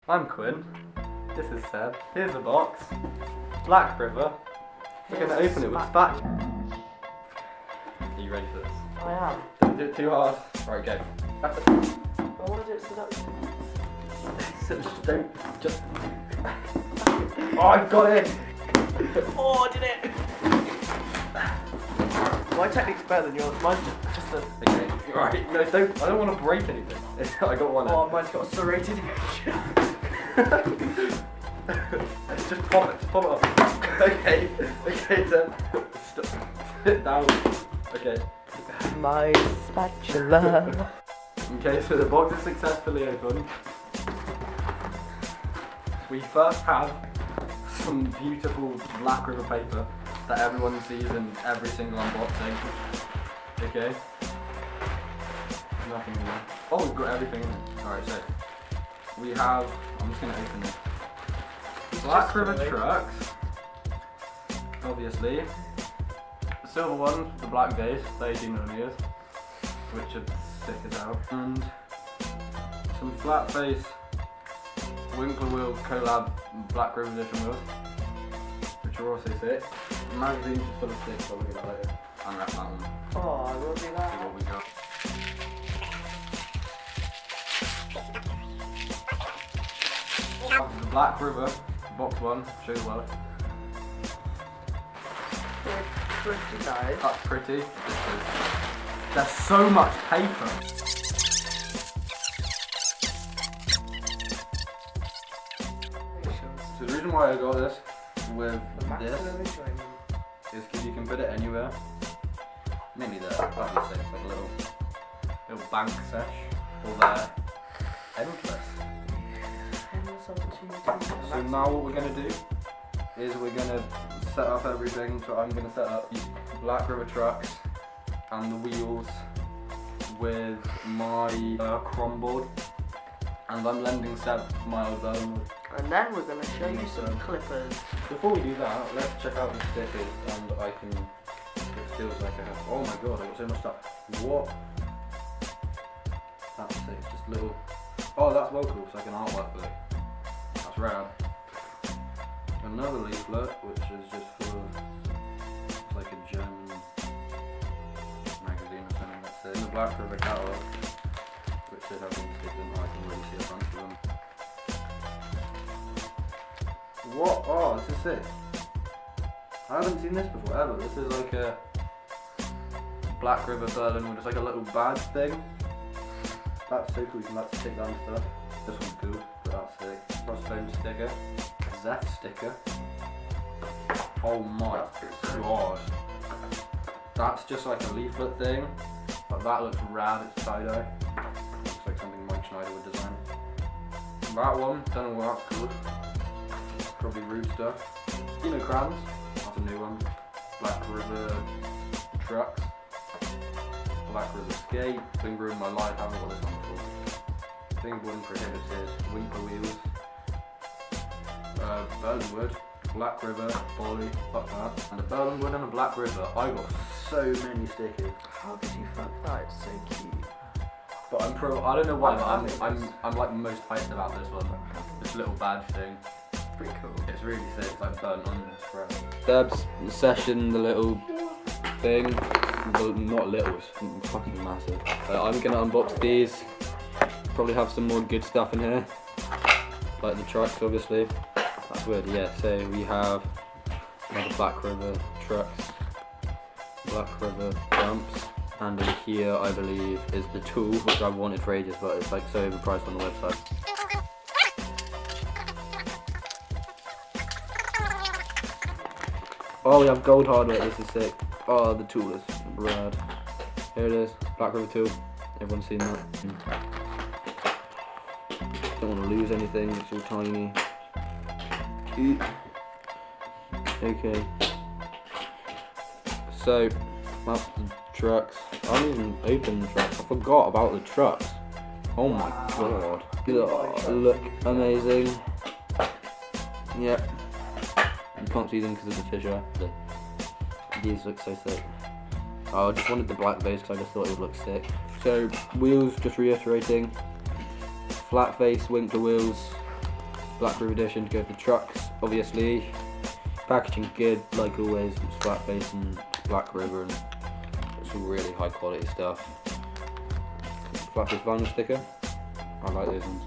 I'm Quinn. This is Seb. Here's the box. Black River. We're going to open it with back. Are you ready for this? I am. Don't do it too hard. Right, go. I want to do it seductive. Don't just. Oh, I got it! Oh, I did it! My technique's better than yours. Mine's just a. Okay, right. No, don't. I don't want to break anything. I got one. Oh, mine's got a serrated edge. Just pop it. Just pop it up. Okay. Okay, then. Stop. Sit down. Okay. My spatula. Okay, so the box is successfully opened. We first have some beautiful Black River paper that everyone sees in every single unboxing. Okay. Nothing more. Oh, we've got everything in it. Alright, so we have. I'm just gonna open it. Black River trucks. Obviously. The silver one, the black base, 30mm, which are sick as hell. And some flat face Winkler Wheel collab Black River edition wheels, which are also sick. The magazine's just full of sticks, I'll look at that later. Unwrap that one. Oh, I will do See that. what we got. The Black River box one, show the world. Pretty nice. That's pretty. There's so much paper. So the reason why I got this with this is because you can put it anywhere. Maybe there, that'd be sick, like a little bank sesh, or there. Endless. So now what we're going to do is we're going to set up everything. So I'm going to set up the Black River trucks and the wheels with my chrome board, and I'm lending Seb my old Burnwood. And then we're going to show you some clippers. Before we do that, let's check out the stickers, and I can. It feels like I have. Oh my god, I got so much stuff. What? That's sick. Just little. Oh, that's well cool. It's like an artwork book. That's rad. Another leaflet, which is just full of. It's like a German magazine or something. That's it. In the Black River catalogue, which should have been sticked in. I can really see a bunch of them. What? Oh, this is sick. I haven't seen this before ever. This is like a Black River Berlin with just like a little badge thing. That's so cool. You can like stick down stuff. This one's cool, but that's sick. Crossbone sticker. Zeph sticker. Oh my god. That's just like a leaflet thing. But that looks rad. It's tie-dye. Looks like something Mike Schneider would design. That one, don't know what that's called. Probably rude stuff. Kino Crans, that's a new one. Black River trucks. Black River skate. Been ruined my life, haven't got this one before. Fingerboarding prohibited. Winkler wheels. Burnwood. Black River. Bolly. Fuck that. And a Burnwood and a Black River. I got so many stickers. How did you fuck that? It's so cute. But I don't know why, but I'm like most hyped about this one. This little badge thing. Pretty cool. It's really sick, it's like burnt on this forever. Seb's session, the little thing. Well, not little, it's fucking massive. I'm gonna unbox these. Probably have some more good stuff in here. Like the trucks, obviously. That's weird, yeah. So we have another Black River trucks, Black River dumps, and in here I believe is the tool, which I've wanted for ages, but it's like so overpriced on the website. Oh, we have gold hardware, this is sick. Oh, the tool is rad. Here it is, Black River tool. Everyone's seen that. Don't want to lose anything, it's all tiny. Okay. So, that's the trucks. I haven't even opened the trucks. I forgot about the trucks. Oh my god. Look amazing. Yep. You can't see them because of the fissure. These look so sick. Oh, I just wanted the black base because I just thought it would look sick. So, wheels, just reiterating. Flat face Winkler wheels. Black River edition to go for trucks, obviously. Packaging good, like always. It's flat face and Black River, and it's some really high quality stuff. Flat face vinyl sticker. I like those ones.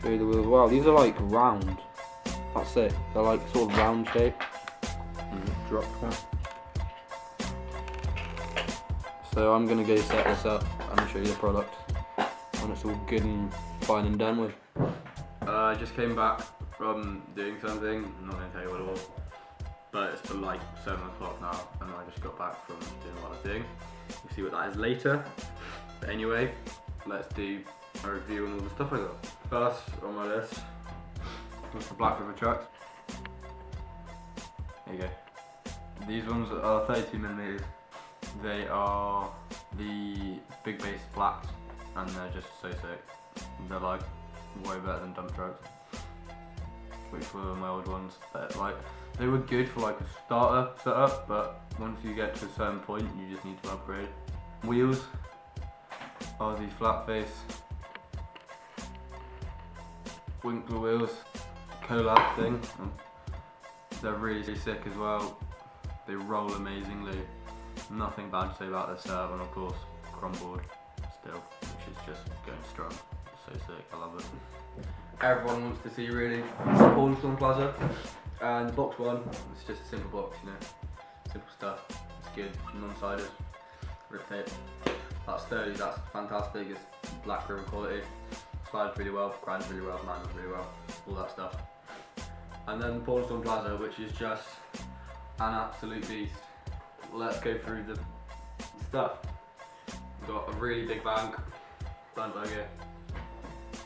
Through the wheels. Wow, these are like round. That's it. They're like sort of round shape. Dropped one. So I'm gonna go set this up and show you the product when it's all good and fine and done with. I just came back from doing something. I'm not gonna tell you what it was, but it's for like 7 o'clock now, and I just got back from doing what I was doing. You'll see what that is later. But anyway, let's do a review on all the stuff I got. First on my list was the Black River trucks. There you go. These ones are 32mm. They are the big base blacks, and they're just so sick. They're like way better than dump trucks, which were my old ones. They were good for like a starter setup, but once you get to a certain point, you just need to upgrade. Wheels are these flat face Winkler wheels, collab thing. They're really sick as well. They roll amazingly. Nothing bad to say about this setup, and of course, chrome board still, which is just going strong. So sick, I love it. Everyone wants to see really Paulstorm Plaza, and box one, it's just a simple box, you know, simple stuff. It's good, non-sided, rip tape. That's sturdy, that's fantastic. It's Black River quality. Slides really well, grinds really well, mans really well, all that stuff. And then the Paulstorm Plaza, which is just an absolute beast. Let's go through the stuff. We've got a really big bank, Burnberger,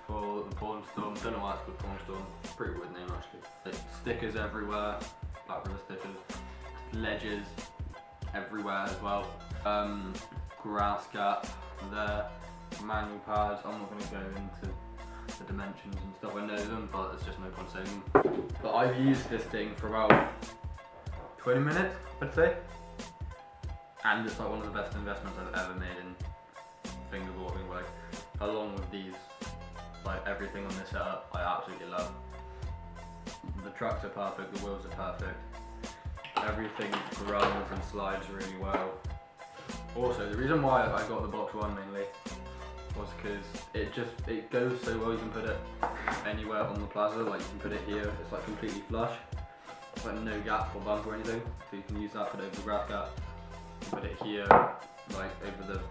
for the Paulstorm. Don't know why it's called Paulstorm, pretty weird name actually. Like, stickers everywhere, Black River stickers, ledges everywhere as well. Grass gap there, manual pads. I'm not going to go into the dimensions and stuff, I know them, but there's just no point saying them. But I've used this thing for about 20 minutes, I'd say. And it's like one of the best investments I've ever made in fingerboarding. Like, along with these, like everything on this setup, I absolutely love. The trucks are perfect, the wheels are perfect. Everything runs and slides really well. Also, the reason why I got the box one mainly was because it goes so well. You can put it anywhere on the plaza. Like you can put it here. It's like completely flush, like no gap or bump or anything. So you can use that, put it over the grass gap. Put it here, like over the,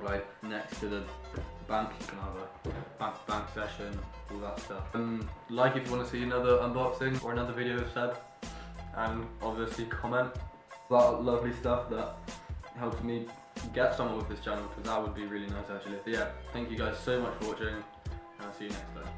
like next to the bank. You can have a bank session, all that stuff. Like if you want to see another unboxing or another video of Seb, and obviously comment that lovely stuff that helps me get someone with this channel, because that would be really nice actually. But yeah, thank you guys so much for watching, and I'll see you next time.